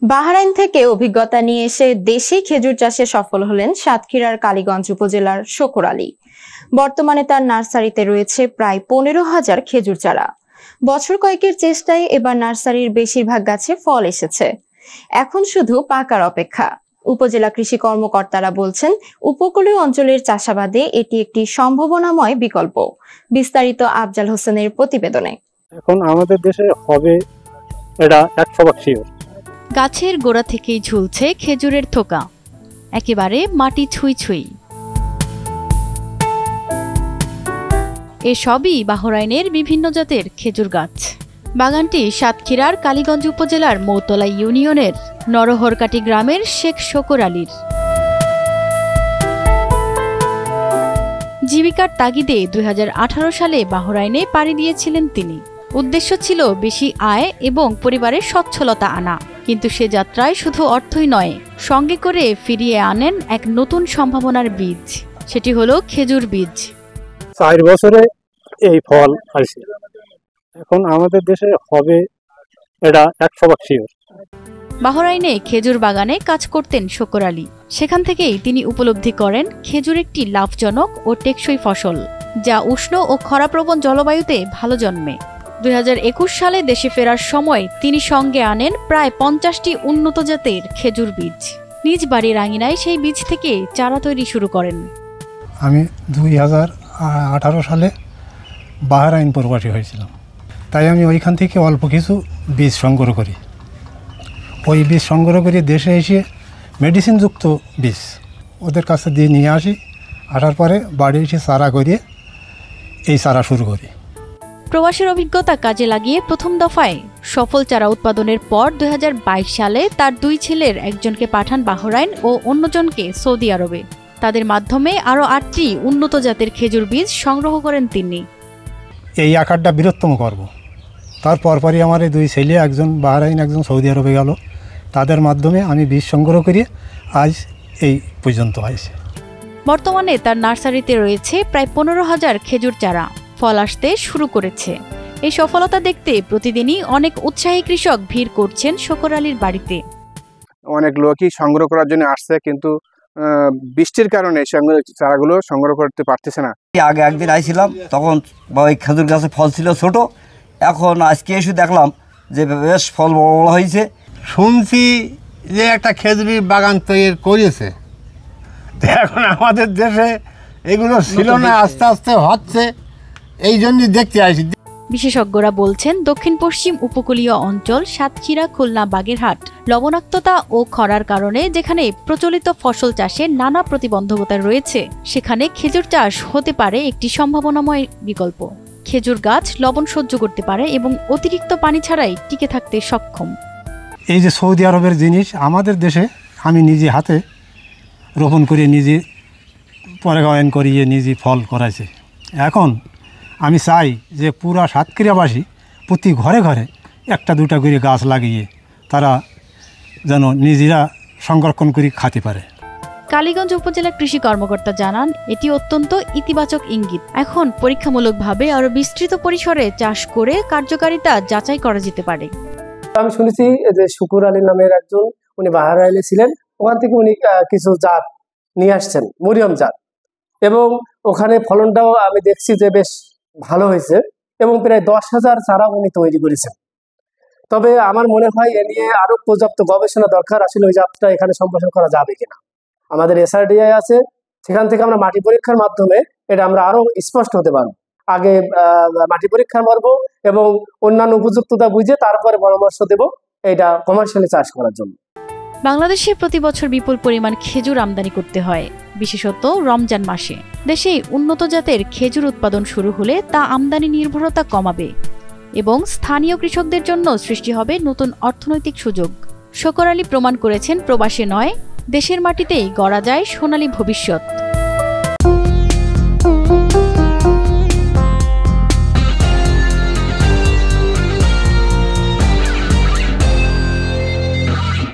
Bahrain থেকে অভিজ্ঞতা নিয়ে এসে দেশি খেজুর চাষে সফল হলেন সাতক্ষীরার কালীগঞ্জ উপজেলার শকর আলী। বর্তমানে তার নার্সারিতে রয়েছে প্রায় 15,000 খেজুর চারা। বছর কয়েকের চেষ্টায় এবার নার্সারির বেশিরভাগ গাছে ফল এসেছে, এখন শুধু পাকার অপেক্ষা। উপজেলা কৃষি কর্মকর্তারা বলছেন, উপকূলীয় অঞ্চলের চাষাবাদে এটি একটি সম্ভাবনাময় বিকল্প। বিস্তারিত আফজাল হোসেনের প্রতিবেদনে। এখন আমাদের দেশে হবে এটা 100% শিওর। গাছের গোড়া থেকেই ঝুলছে খেজুরের থোকা, একেবারে মাটি ছুঁই ছুঁই। এসবই বাহরাইনের বিভিন্ন জাতের খেজুর গাছ। বাগানটি সাতক্ষীরার কালীগঞ্জ উপজেলার মৌতলা ইউনিয়নের নরহরকাটি গ্রামের শেখ শকর আলীর। জীবিকার তাগিদে 2018 সালে বাহরাইনে পাড়ি দিয়েছিলেন তিনি। উদ্দেশ্য ছিল বেশি আয় এবং পরিবারের সচ্ছলতা আনা, কিন্তু সে যাত্রায় শুধু অর্থই নয়, সঙ্গে করে ফিরিয়ে আনেন এক নতুন সম্ভাবনার বীজ। সেটি হলো খেজুর বীজ। 4 বছরে এই ফল আসে, এখন আমাদের দেশে হবে এটা 100% শিওর। বাহরাইনে খেজুর বাগানে কাজ করতেন শকর আলী। সেখান থেকেই তিনি উপলব্ধি করেন খেজুর একটি লাভজনক ও টেকসই ফসল, যা উষ্ণ ও খরাপ্রবণ জলবায়ুতে ভালো জন্মে। 2021 সালে দেশে ফেরার সময় তিনি সঙ্গে আনেন প্রায় 50টি উন্নত জাতের খেজুর বীজ। নিজ বাড়ির আঙিনায় সেই বীজ থেকে চারা তৈরি শুরু করেন। আমি 2018 সালে বাহরাইন প্রবাসী হয়েছিলাম, তাই আমি ওইখান থেকে অল্প কিছু বীজ সংগ্রহ করি। ওই বীজ সংগ্রহ করে দেশে এসে মেডিসিনযুক্ত বীজ ওদের কাছে দিয়ে নিয়ে আসি। আসার পরে বাড়ি এসে চারা করিয়ে এই চারা শুরু করি। প্রবাসের অভিজ্ঞতা কাজে লাগিয়ে প্রথম দফায় সফল চারা উৎপাদনের পর 2022 সালে তার 2 ছেলের একজনকে পাঠান বাহরাইন ও অন্যজনকে সৌদি আরবে। তাদের মাধ্যমে আরও 8টি উন্নত জাতের খেজুর বীজ সংগ্রহ করেন তিনি। এই আকারটা বৃহত্তম করব। তারপরই আমার এই 2 ছেলে, একজন বাহরাইন একজন সৌদি আরবে গেল। তাদের মাধ্যমে আমি বীজ সংগ্রহ করিয়ে আজ এই পর্যন্ত হয়েছে। বর্তমানে তার নার্সারিতে রয়েছে প্রায় 15,000 খেজুর চারা। ফল আসতে শুরু করেছে। এই সফলতা দেখতে প্রতিদিনই অনেক উৎসাহী কৃষক ভিড় করছেন শকর আলীর বাড়িতে। অনেক লোকই সংগ্রহ করার জন্য আসছে, কিন্তু বৃষ্টির কারণে চারাগুলো সংগ্রহ করতে পারতেছে না। আগে একদিন আইছিলাম, তখন ওই খেজুর গাছে ফল ছিল ছোট। এখন আজকে এসে দেখলাম যে বেশ ফল বড় বড় হয়েছে। শুনছি যে একটা খেজুরির বাগান তৈরি করেছে, এখন আমাদের দেশে এগুলো ছিল না, আস্তে আস্তে হচ্ছে, এই জন্যই দেখতে আসি। বিশেষজ্ঞরা বলছেন, দক্ষিণ পশ্চিম উপকূলীয় অঞ্চল সাতক্ষীরা, খুলনা, বাগেরহাট লবণাক্ততা ও খরার কারণে যেখানে প্রচলিত ফসল চাষে নানা প্রতিবন্ধকতা রয়েছে, সেখানে খেজুর চাষ হতে পারে একটি সম্ভাবনাময় বিকল্প। খেজুর গাছ লবণ সহ্য করতে পারে এবং অতিরিক্ত পানি ছাড়াই টিকে থাকতে সক্ষম। এই যে সৌদি আরবের জিনিস আমাদের দেশে আমি নিজে হাতে রোপণ করে নিজে পরাগায়ন করিয়ে নিজে ফল করাইছে। এখন আমি চাই যে পুরা সাতক্ষীরাবাসী প্রতি ঘরে ঘরে 1-2টা করে গাছ লাগিয়ে তারা যেন নিজেরা সংরক্ষণ করে খেতে পারে। কালীগঞ্জ উপজেলা কৃষি কর্মকর্তা জানান, এটি অত্যন্ত ইতিবাচক ইঙ্গিত। এখন পরীক্ষামূলকভাবে আরো বিস্তৃত পরিসরে চাষ করে কার্যকারিতা যাচাই করা যেতে পারে। আমি শুনেছি যে শকর আলী নামের একজন, উনি বাহরাইনে ছিলেন, ওখান থেকে উনি কিছু জাত নিয়ে আসছেন, মরিয়ম জাত, এবং ওখানে ফলনটাও আমি দেখছি যে বেশ ভালো হয়েছে, এবং প্রায় 10,000 চারা উনি তৈরি করেছেন। তবে আমার মনে হয় এ নিয়ে আরো পর্যাপ্ত গবেষণা দরকার। আসলে ওই জাতটা এখানে সম্প্রসারণ করা যাবে কিনা। আমাদের SRDI আছে, সেখান থেকে আমরা মাটি পরীক্ষার মাধ্যমে এটা আমরা আরো স্পষ্ট হতে পারবো। আগে মাটি পরীক্ষা করব এবং অন্যান্য উপযুক্ততা বুঝে তারপরে পরামর্শ দেব এটা কমার্শিয়ালি চাষ করার জন্য। বাংলাদেশে প্রতি বছর বিপুল পরিমাণ খেজুর আমদানি করতে হয়, বিশেষত রমজান মাসে। দেশে উন্নত জাতের খেজুর উৎপাদন শুরু হলে তা আমদানি নির্ভরতা কমাবে এবং স্থানীয় কৃষকদের জন্য সৃষ্টি হবে নতুন অর্থনৈতিক সুযোগ। শকর আলী প্রমাণ করেছেন, প্রবাসে নয়, দেশের মাটিতেই গড়া যায় সোনালী ভবিষ্যৎ।